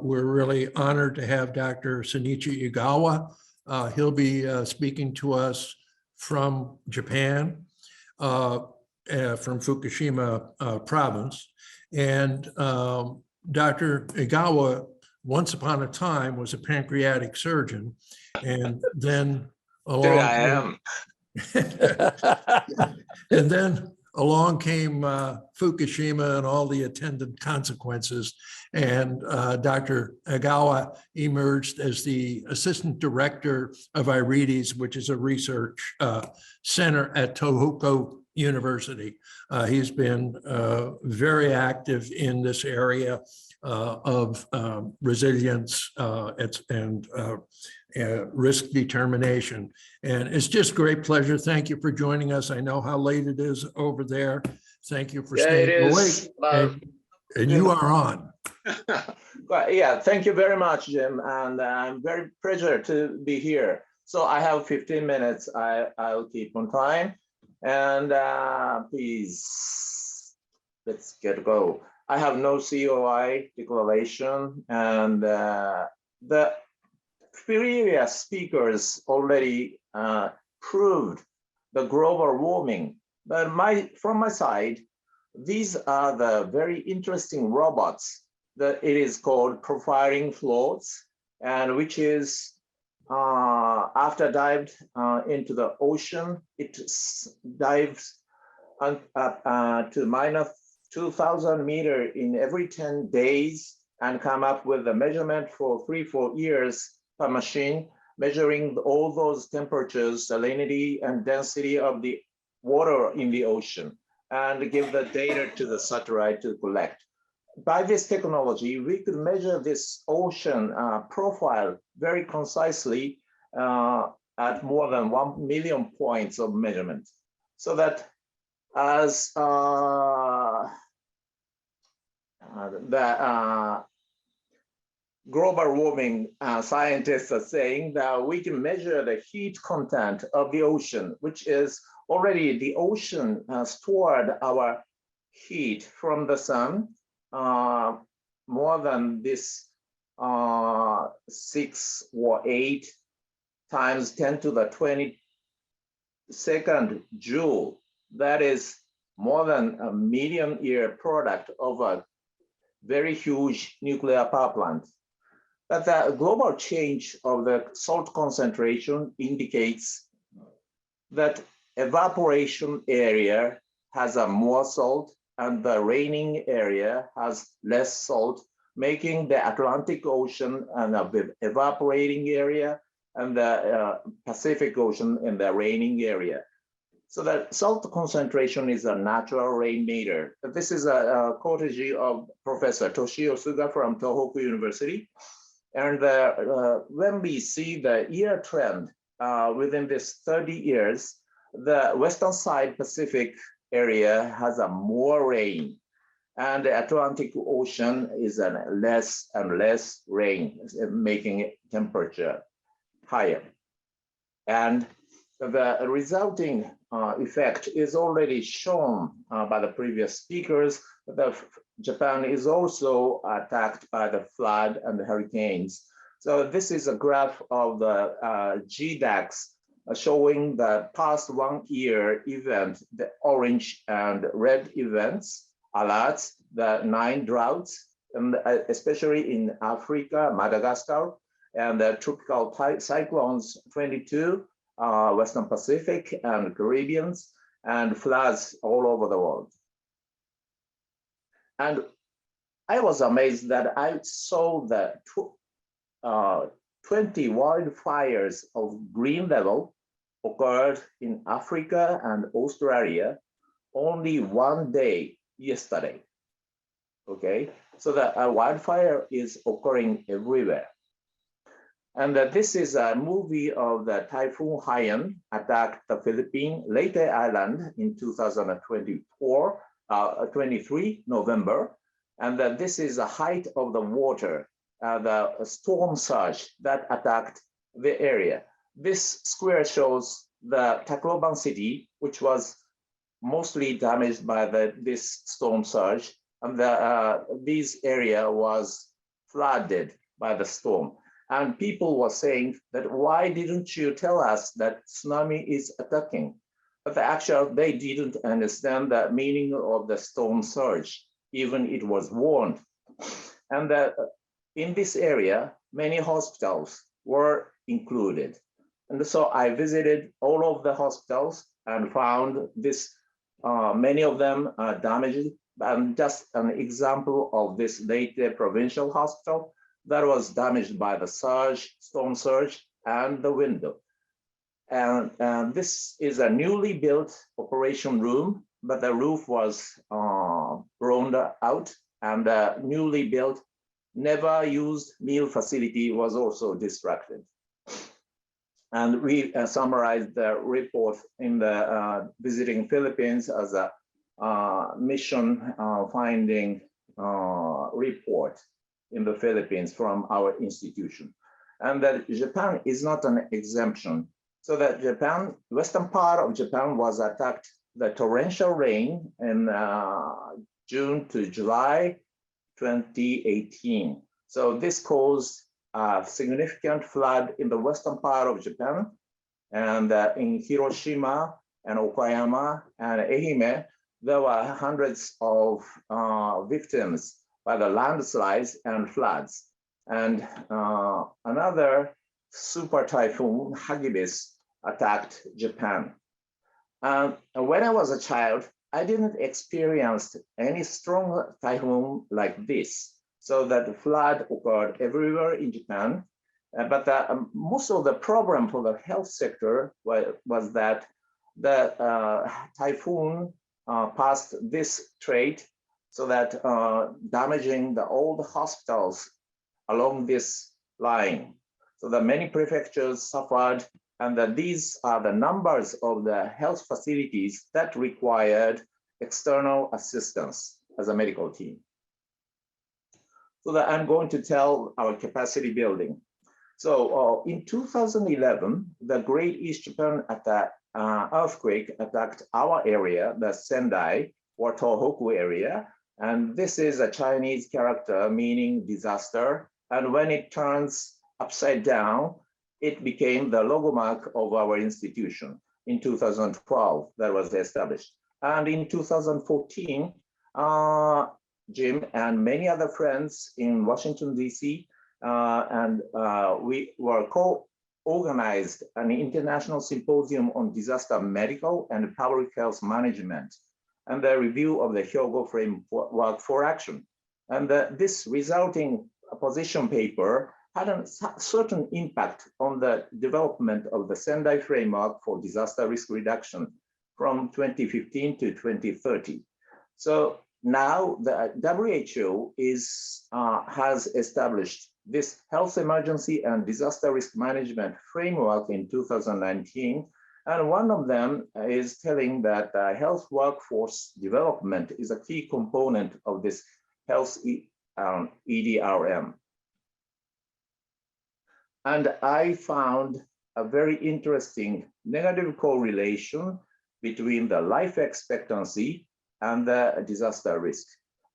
we're really honored to have Dr. Shinichi Egawa. He'll be speaking to us from Japan, from Fukushima province. And Dr. Egawa, once upon a time, was a pancreatic surgeon. And then along I am. and then along came Fukushima and all the attendant consequences. And Dr. Egawa emerged as the assistant director of IRIDES, which is a research center at Tohoku University. He's been very active in this area of resilience and risk determination. And it's just a great pleasure. Thank you for joining us. I know how late it is over there. Thank you for staying awake. And you are on. Yeah, thank you very much, Jim. And I'm very pleasure to be here. So I have 15 minutes. I'll keep on time. And please, let's get go. I have no COI declaration, and the previous speakers already proved the global warming. But from my side, these are the very interesting robots that it is called profiling floats, and which is after dived into the ocean, it dives up to minus 2,000 meters in every 10 days and come up with a measurement for 3-4 years per machine, measuring all those temperatures, salinity, and density of the water in the ocean, and give the data to the satellite to collect. By this technology, we could measure this ocean profile very concisely at more than 1 million points of measurement. So that as the global warming scientists are saying that we can measure the heat content of the ocean, which is already the ocean stored our heat from the sun more than this 6 or 8 times 10 to the 22nd joule. That is more than a million year product of a very huge nuclear power plant. But the global change of the salt concentration indicates that evaporation area has a more salt and the raining area has less salt, making the Atlantic Ocean and the evaporating area and the Pacific Ocean in the raining area. So that salt concentration is a natural rain meter. This is a courtesy of Professor Toshio Suga from Tohoku University. And when we see the year trend within this 30 years, the western side Pacific area has a more rain, and the Atlantic Ocean is a less and less rain, making temperature higher. And the resulting effect is already shown by the previous speakers. Japan is also attacked by the flood and the hurricanes. So this is a graph of the GDAX showing the past 1 year event, the orange and red events, alerts, the 9 droughts, and especially in Africa, Madagascar, and the tropical cyclones 22, Western Pacific and Caribbeans, and floods all over the world. And I was amazed that I saw the 20 wildfires of green level occurred in Africa and Australia only one day yesterday. Okay, so the wildfire is occurring everywhere. And this is a movie of the Typhoon Haiyan attacked the Philippine Leyte Island in 23 November. And this is the height of the water, the storm surge that attacked the area. This square shows the Tacloban city, which was mostly damaged by this storm surge. And this area was flooded by the storm. And people were saying that, why didn't you tell us that tsunami is attacking? But actually, they didn't understand the meaning of the storm surge, even it was warned. And in this area, many hospitals were included. And so I visited all of the hospitals and found this, many of them are damaged. And just an example of this Leyte Provincial Hospital that was damaged by the storm surge and the window. And this is a newly built operation room, but the roof was blown out, and the newly built, never used meal facility was also destructed. And we summarized the report in the Visiting Philippines as a mission finding report in the Philippines from our institution. And that Japan is not an exemption. So that Japan, western part of Japan was attacked, the torrential rain in June to July 2018. So this caused a significant flood in the western part of Japan, and in Hiroshima and Okayama and Ehime, there were hundreds of victims by the landslides and floods. And another super typhoon, Hagibis, attacked Japan. And when I was a child, I didn't experience any strong typhoon like this. So that flood occurred everywhere in Japan. But most of the problem for the health sector was that the typhoon passed this strait, so that damaging the old hospitals along this line. So that many prefectures suffered, and that these are the numbers of the health facilities that required external assistance as a medical team. So that I'm going to tell our capacity building. So in 2011, the Great East Japan earthquake attacked our area, the Sendai or Tohoku area. And this is a Chinese character meaning disaster. And when it turns upside down, it became the logo mark of our institution in 2012 that was established. And in 2014, Jim and many other friends in Washington, DC, we were co-organized an international symposium on disaster medical and public health management, and the review of the Hyogo framework for action. And this resulting position paper had a certain impact on the development of the Sendai framework for disaster risk reduction from 2015 to 2030. So now the WHO has established this health emergency and disaster risk management framework in 2019. And one of them is telling that health workforce development is a key component of this health EDRM. And I found a very interesting negative correlation between the life expectancy and the disaster risk.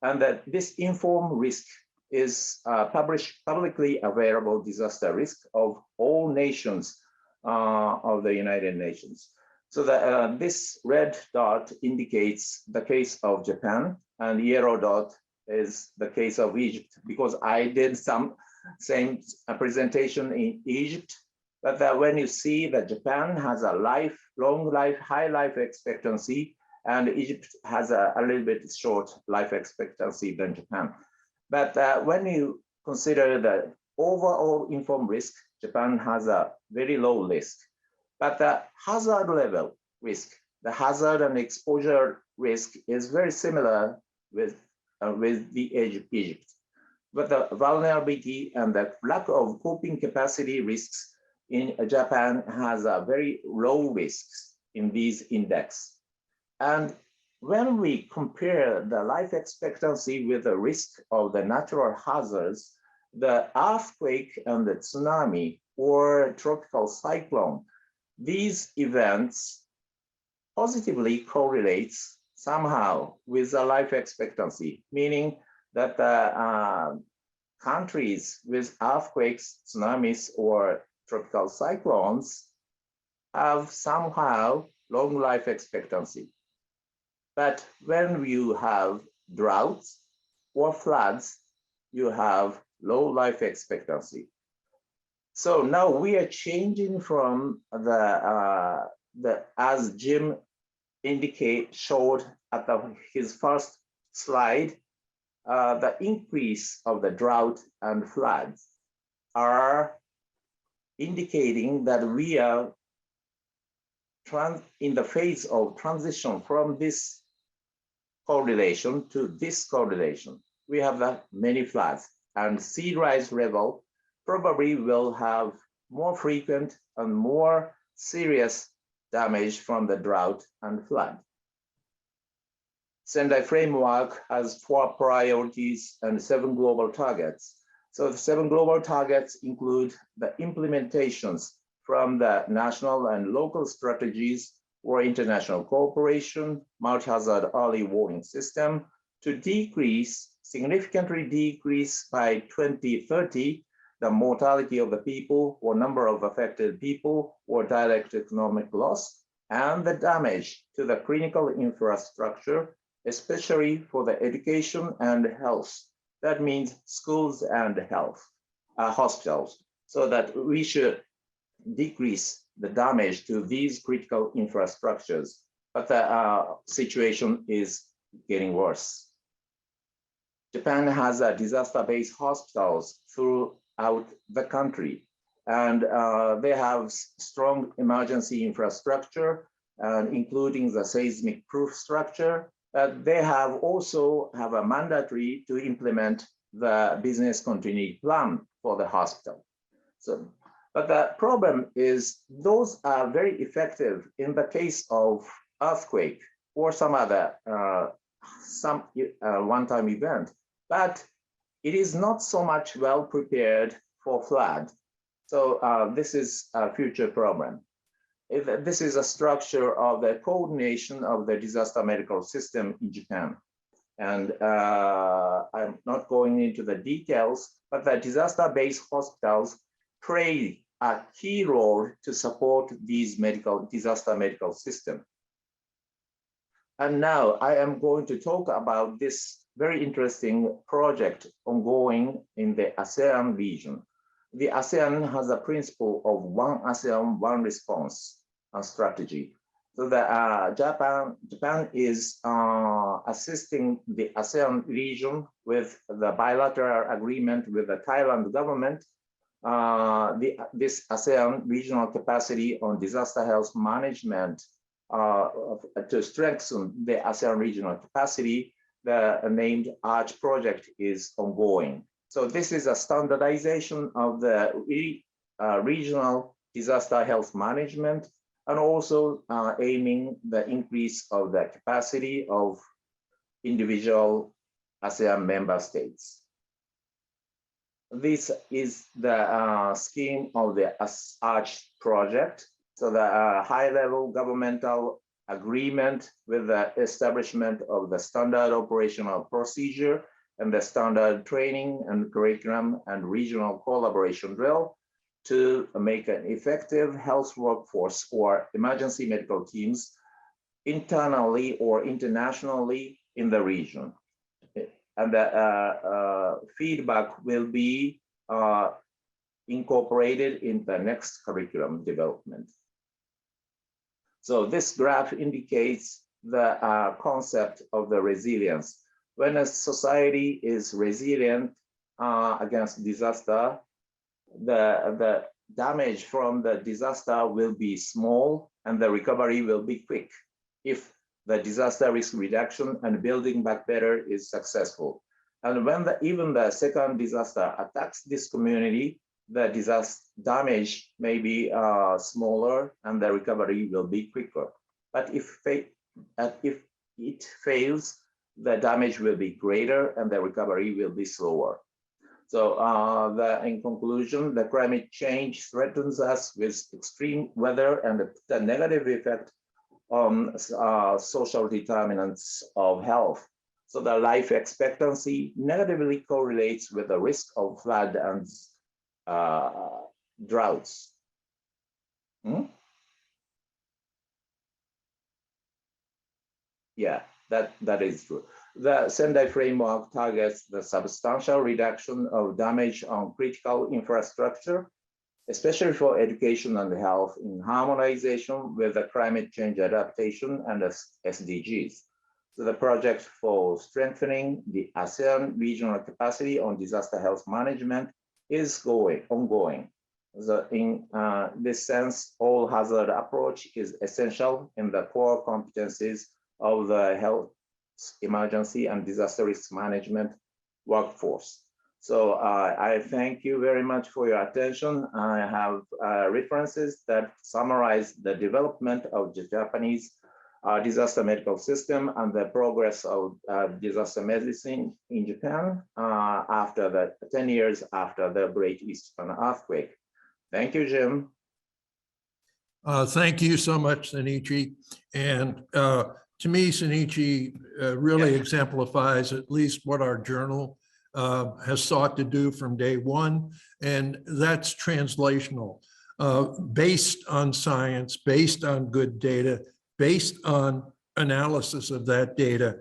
And that this informed risk is publicly available disaster risk of all nations of the United Nations. So that this red dot indicates the case of Japan, and yellow dot is the case of Egypt, because I did some same presentation in Egypt. But when you see that Japan has a long life, high life expectancy, and Egypt has a little bit short life expectancy than Japan. But when you consider the overall informed risk, Japan has a very low risk. But the hazard level risk, the hazard and exposure risk is very similar with the Egypt. But the vulnerability and the lack of coping capacity risks in Japan has a very low risks in these index. And when we compare the life expectancy with the risk of the natural hazards, the earthquake and the tsunami or tropical cyclone, these events positively correlates somehow with the life expectancy, meaning that countries with earthquakes, tsunamis, or tropical cyclones have somehow long life expectancy. But when you have droughts or floods, you have low life expectancy. So now we are changing from the as Jim showed at his first slide, the increase of the drought and floods are indicating that we are in the phase of transition from this correlation to this correlation. We have many floods, and sea rise level probably will have more frequent and more serious damage from the drought and flood. Sendai framework has 4 priorities and 7 global targets. So the 7 global targets include the implementations from the national and local strategies or international cooperation, multi-hazard early warning system to significantly decrease by 2030 the mortality of the people or number of affected people or direct economic loss and the damage to the critical infrastructure, especially for the education and health. That means schools and health, hospitals, so that we should decrease the damage to these critical infrastructures. But the situation is getting worse. Japan has disaster-based hospitals throughout the country, and they have strong emergency infrastructure, including the seismic proof structure. They also have a mandatory to implement the business continuity plan for the hospital. So, but the problem is those are very effective in the case of earthquake or some other one-time event, but it is not so much well prepared for flood. So this is a future problem. This is a structure of the coordination of the disaster medical system in Japan. And I'm not going into the details, but the disaster-based hospitals play a key role to support these disaster medical system. And now I am going to talk about this very interesting project ongoing in the ASEAN region. The ASEAN has a principle of one ASEAN, one response strategy. So the Japan is assisting the ASEAN region with the bilateral agreement with the Thailand government. This ASEAN regional capacity on disaster health management to strengthen the ASEAN regional capacity, the named ARCH project is ongoing. So this is a standardization of the regional disaster health management and also aiming the increase of the capacity of individual ASEAN member states. This is the scheme of the ARCH project. So the high-level governmental agreement with the establishment of the standard operational procedure and the standard training and curriculum and regional collaboration drill to make an effective health workforce or emergency medical teams internally or internationally in the region. And the feedback will be incorporated in the next curriculum development. So this graph indicates the concept of the resilience. When a society is resilient against disaster, the damage from the disaster will be small and the recovery will be quick if the disaster risk reduction and building back better is successful. And when even the second disaster attacks this community, the disaster damage may be smaller and the recovery will be quicker. But if it fails, the damage will be greater and the recovery will be slower. So in conclusion, the climate change threatens us with extreme weather and the negative effect on social determinants of health. So the life expectancy negatively correlates with the risk of flood and droughts. Yeah, that is true. The Sendai framework targets the substantial reduction of damage on critical infrastructure, especially for education and health, in harmonization with the climate change adaptation and the SDGs. So the project for strengthening the ASEAN regional capacity on disaster health management is ongoing. So in this sense, all hazard approach is essential in the core competencies of the health emergency and disaster risk management workforce. So I thank you very much for your attention. I have references that summarize the development of the Japanese disaster medical system and the progress of disaster medicine in Japan after the 10 years after the Great Eastern Earthquake. Thank you, Jim. Thank you so much, Shinichi. And to me, Shinichi really exemplifies at least what our journal has sought to do from day one, and that's translational, based on science, based on good data, based on analysis of that data,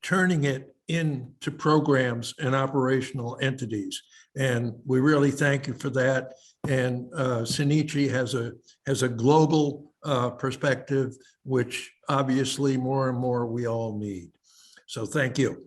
turning it into programs and operational entities. And we really thank you for that. And Shinichi has a global perspective, which obviously more and more we all need. So thank you.